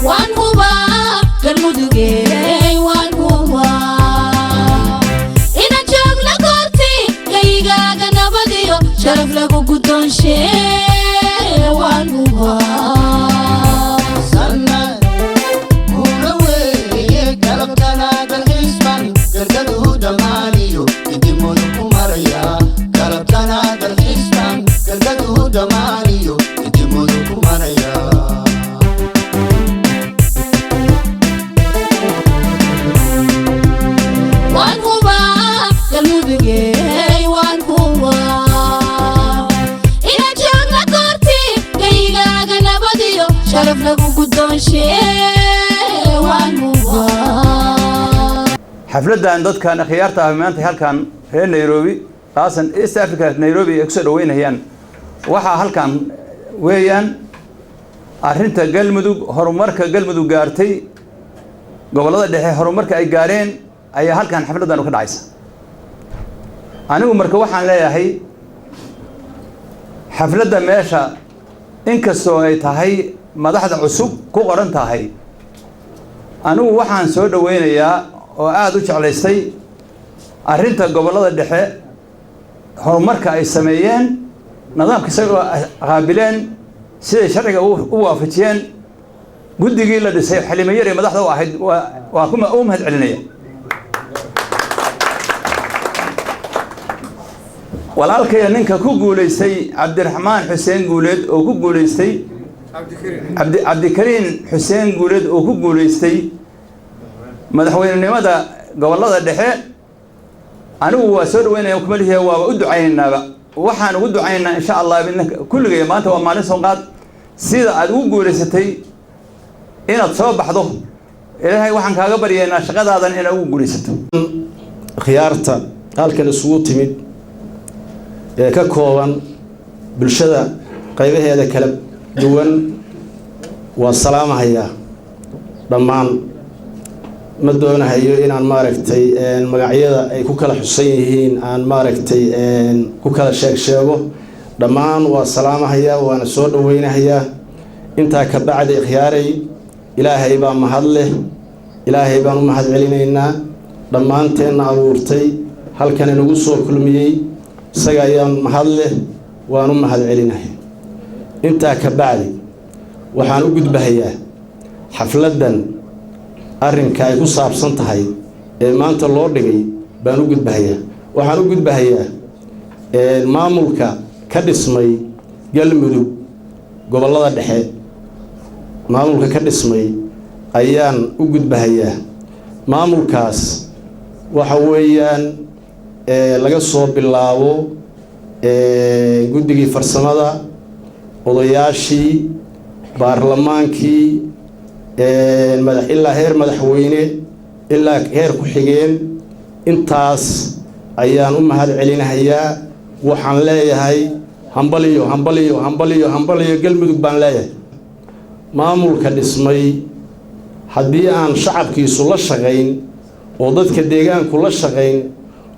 وان هوبا قلمدوغي وان هوبا إنا جوغ لقورتي كيغاغا نباديو شرف لغو قدون شي وان هوبا حفلة عن ضد كان خيارتها مانتي هل كان في نيروبي أصلاً إيست أفريقيا نيروبي أكثر وين هيان وحى هل كان ويان أرنت قلمدو هرمرك قلمدو قارتي قبل هذا ده هرمرك أي قارين أي هل كان حفلة دانو كده عيسى أنا ومرك وحى لا هي حفلة دا ماشى إنك سوي تهي مدحت عصوب كقرن تهي أنا وحى سود وين يا وأعدوا شغلتي أرنت قبل هذا الدحى هرمرك أي سميان نظام كسر قابلين سيد شرعي ووافتيان قد قيل لدي حليم يري مدحته واحد وأكون أمهد علنية ولكن ينك كوجوليستي عبد الرحمن حسين جولد أو كوجوليستي عبد الكريم حسين جولد أو كوجوليستي مدحوين النماذج قبل الله الدحى أنا وسر وين يكمل هو وأدعينا بقى وحنا ودعينا إن شاء الله بأنك كل جيل ما أنت وما نسون قاد سيدا عدو جوريستي إن تصوب حضهم إلى هاي وحنا كعبرينا شغال هذا إن عدو جوريستو خيارته قال كان الصوت مد ككوان بالشدة قيبه هذا كلام دوان والسلام هيا ضمان مدونا هيو إن عن ماركتي المقعية أي كوكلا حسينين عن ماركتي كوكلا شاكشابه ضمان والسلام هيا وأنا صوت وين هيا أنت كبعد خياري إلهي بان محله إلهي بان محل علينا ضمان تين أورتي هل كان نقصه كل مي سجايان محله وأنا محل علينا أنت كبعد وحنوجد بهيا حفلة arrinka ay ku saabsan tahay ee maanta loo dhigay baan u gudbahayaa waxaan u gudbahayaa maamulka ka dhismay galmudug gobolada dhexe maamulka ka dhismay ayaan u gudbahayaa maamulkaas waxa weeyaan laga soo bilaabo guddigii farsamada odayaashii baarlamaankii إلا هير مدحوينه إلا هير كحجين إنتاس أيام هذا علينا هيا وحن لا هاي همبليو قلب دبان لا ما ملك الاسمي حدي عن شعب كيسول الشغين وضد كديجان كل الشغين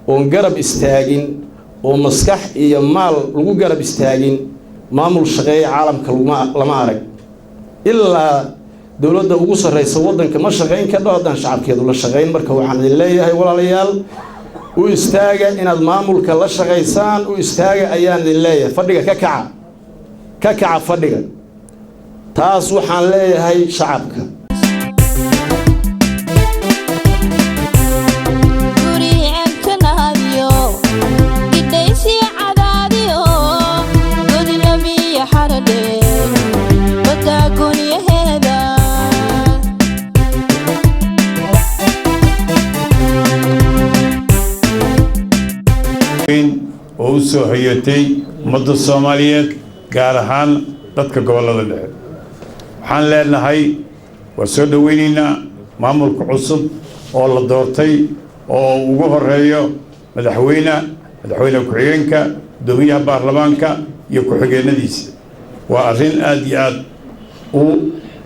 ونجرب استاجين ومسكح يمال لو جرب استاجين ما مل شغي عالم كلما لما أرك إلا دولة وقصة رئيس وطن كما شغين كده هذا شعب كده ولا شغين مركب وحنا اللي هي ولا ليال ويستاجع إن المامل كلا شغيسان ويستاجع أيام اللي فدقة ككعة فدقة تاس وحنا اللي هي شعبك وسو هيتي مد الصوماليات قارهان dadka gobolada dhexe waxaan leenahay waa soo dhaweynayna maamulka cusub oo la doortay oo ugu horeeyo madaxweyne ku-xigeenka gudoomiyaha baarlamaanka iyo ku-xigeenadiisa waa arrin aad iyo aad u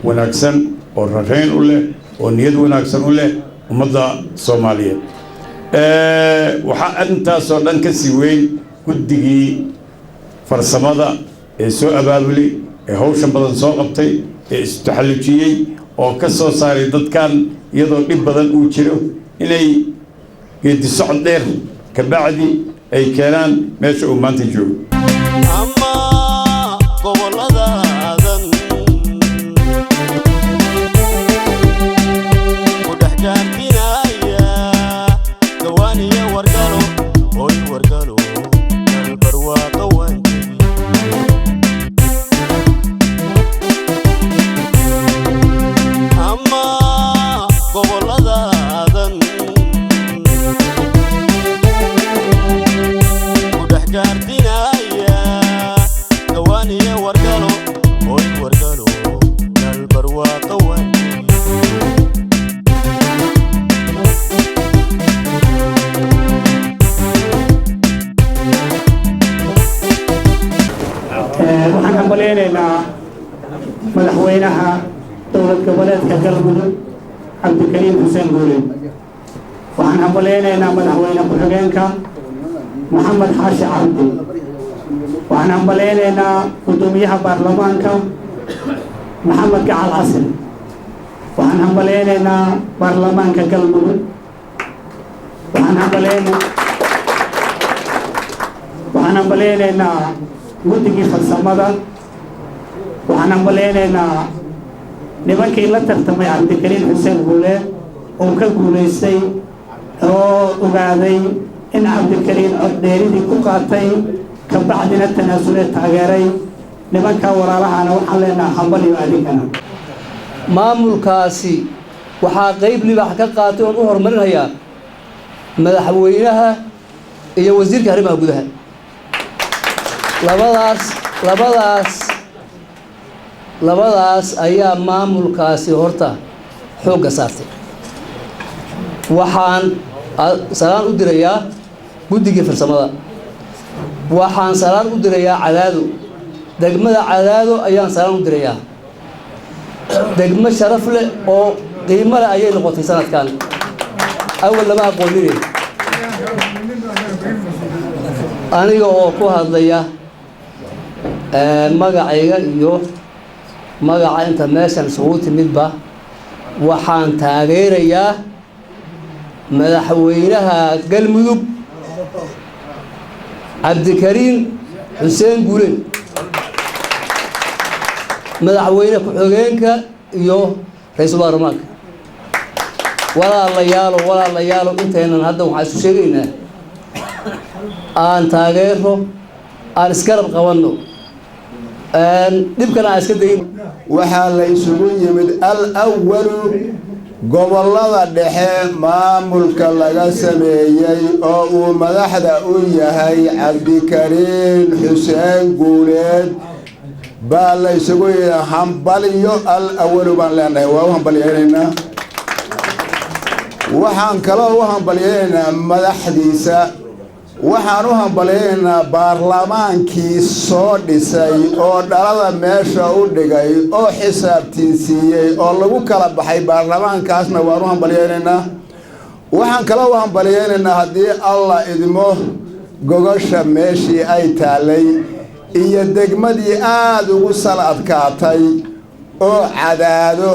wanaagsan oo rareyn u leh oo niyad wanaagsan u leh ummadda Soomaaliyeed waxa intaasoo dhan ka sii weyn guddigii farsamada ee soo abaabulay ee hawshan badan soo qabtay ee istaxallujiyay oo ka soo saaray dadkan iyadoo dhib badan uu jiro inay geedi socod dheer ka bacdi ay keenaan meesha uu maanta joogo ama gobolladaadan ku dhex gaartinaya gawaaniya wargalo oy wargalo barwaaqa waanjegi ama gobolladaadan ku dhex gaartinaya gawaaniya wargalo oy wargalo barwaaqa waanjegi waxaan hambaleynaynaa madaxweynaha dowlad goboleedka galmudug cabdikariin xuseen guuleed waxaan hambaleynaynaa madaxweyne ku-xigeenka maxamed xaashi cabdi waxaan hambaleynaynaa gudoomiyaha baarlamaanka maxamed gacal xasan waxaan hambaleynaynaa baarlamaanka galmudug waxaan hambaleynaynaa guddigii farsamada waxaan hambaleynaynaa nimankii la tartamay cabdikariin xuseen guuleed oo ka guulaystay oo ogaaday in cabdikariin coddeeridii ku qaatay ka bacdina tanaasulee taageeray nimanka walaalahana waxaan leenahay hambaliyo adigana maamulkaasi waxaa qayb libaax ka qaatay oon u horumarinayaa madaxweynaha iyo wasiirka arrimaha gudaha labadaas ayaa maamulkaasi horta xoogga saartay waxaan salaan u dirayaa guddigii farsamada waxaan salaan u dirayaa cadaado degmada cadaado ayaan salaan u dirayaa degmo sharaf leh oo qiimo leh ayay noqotay sanadkan awal lama aqoonine aniga oo ku hadlaya magacayga iyo magaca inta meeshan isugu timidba waxaan taageerayaa madaxweynaha galmudug cabdikariin xuseen guuleed madaxweyne ku-xigeenka iyo ra-iisul baarlamaanka walaalayaalo intaynan hadda waxaan isu sheegaynaa aan taageero aan isgarab qabanno dhibkana aan iska dayin waxaa la isugu yimid al-awalu gobollada dhexe maamulka laga sameeyey oo uu madaxda u yahay cabdikariin xuseen guuleed baa la isugu yidhi hambaliyo al-awalu baan leenahay waa u hambaliyeynaynaa waxaan kaloo u hambaliyeynaynaa madaxdiisa waxaan u hambaliyeynaynaa baarlamaankii soo dhisay oo dhalada meesha u dhigay oo xisaabtiinsiiyey oo lagu kala baxay baarlamaankaasna waan u hambaliyeynaynaa waxaan kaloo u hambaliyeynaynaa haddii allah idmo gogosha meeshii ay taallay iyo degmadii aada ugu sal adkaatay oo cadaado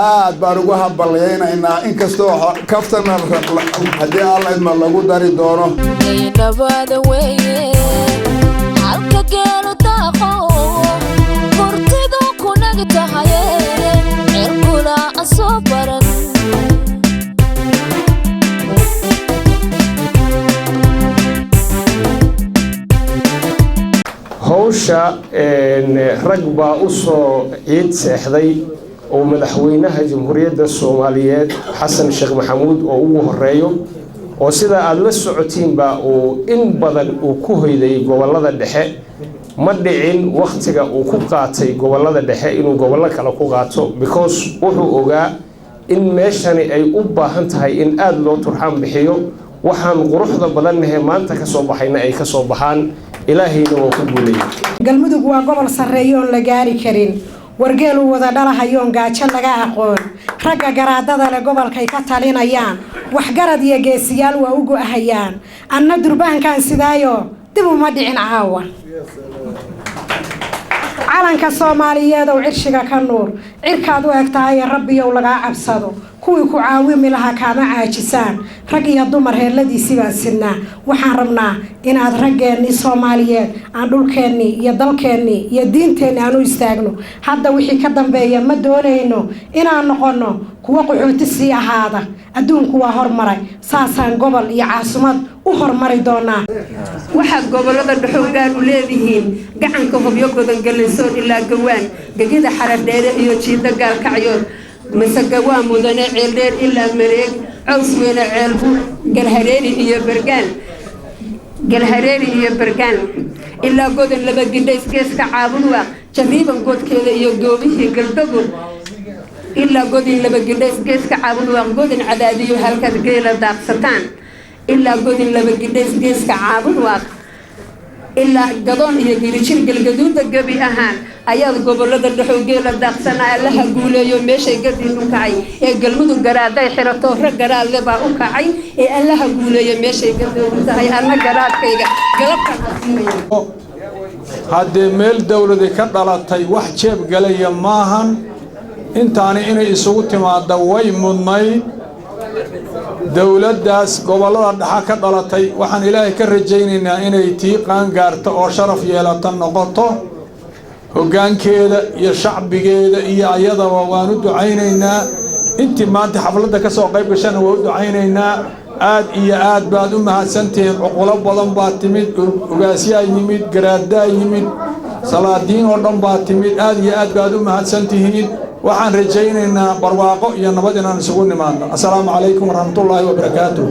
aad baan ugu hambaliyeynaynaa inkastoo kaftana haddii alla idma lagu dari doono nabada weeye halka geelu daaqo furtidu ku nag tahaye cirkula asoo baran hawsha rag baa u soo ciid seexday oo madaxweynaha jamhuuriyadda Soomaaliyeed Xasan Sheekh Maxamuud oo ugu horeeyo oo sida aad la socotiinba oo in badan uu ku hoyday gobolada dhexe ma dhicin waqtiga uu ku qaatay gobolada dhexe inuu gobollo kale ku qaato because wuxuu ogaa in meeshani ay u baahan tahay in aad loo turxaan bixiyo waxaan quruxda badannahay maanta ka soo baxayna ay ka soo baxaan ilaahayna waa ku guuleeyay galmudug waa gobol sarreeyo la gaari karin wargeelu wada dhalahayoon gaajo laga aqoon ragga garaadada leh gobolkay ka talinayaan waxgarad iyo geesiyaal waa u go'ahayaan anna durbaankan sidaayo dib uma dhicin caawa calanka Soomaaliyeed oo cirshiga ka nuur cirkaad u egtahay rabbiyow laga cabsado kuwii ku caawimi lahaa kaama caajisaan rag iyo dumar heeladiisii baan sidnaa waxaan rabnaa inaad raggeennii Soomaaliyeed aan dhulkeennii iyo dalkeennii iyo diinteenni aan u istaagno hadda wixii ka dambeeya ma doonayno inaan noqono kuwa qaxooti sii ahaada adduunku waa hormaray saasaan gobol iyo caasimad u hormari doonaa waxaad gobolada dhuxulgaal u leedihiin gacanka hubyo godan galaysoon ilaa gawaan gegida xaradheere iyo jiida gaalkacyood masaga waa mudane ceeldheer ilaa mareeg caws weyne ceelbu galhareeri iyo bergaan ilaa godan laba gidhays geeska caabudwa jariiban godkeeda iyo goobihii galdago ilaa godin laba gidhays geeska caabudwa godin cadaadiyo halkaad geela daaqsataan ilaa godin laba gidhays geeska caabudwa ilaa gadoon iyo girijir galgaduuda gabi ahaan ayaad gobolada dhaxowgeela daaqsanaa allaha guuleeyo meeshay gadin u kacay ee galmudug garaaday xirato rag garaadle baa u kacay ee allaha guuleeyo meeshay gadin u tahay anna garaadkayga galabka haddee meel dawladi ka dhalatay wax jeeb galaya maahan intaani inay isugu timaada way mudnayd dawladdaas gobollada dhaxa ka dhalatay waxaan ilaahay ka rajaynaynaa inay tii qaangaarto oo sharaf yeelata noqoto hoggaankeeda iyo shacbigeeda iyo ayadaba waan u ducaynaynaa intii maanta xafladda ka soo qayb gashana waan u ducaynaynaa aad iyo aad baad u mahadsantihiin cuqulo badan baa timid ugaasyaa yimid garaaddaa yimid salaadiin oo dhan baa timid aad iyo aad baad u mahadsantihiin waxaan rajaynaynaa barwaaqo iyo nabad inaan isugu nimaadno assalaamu calaykum waraxmatullaahi wabarakaatuh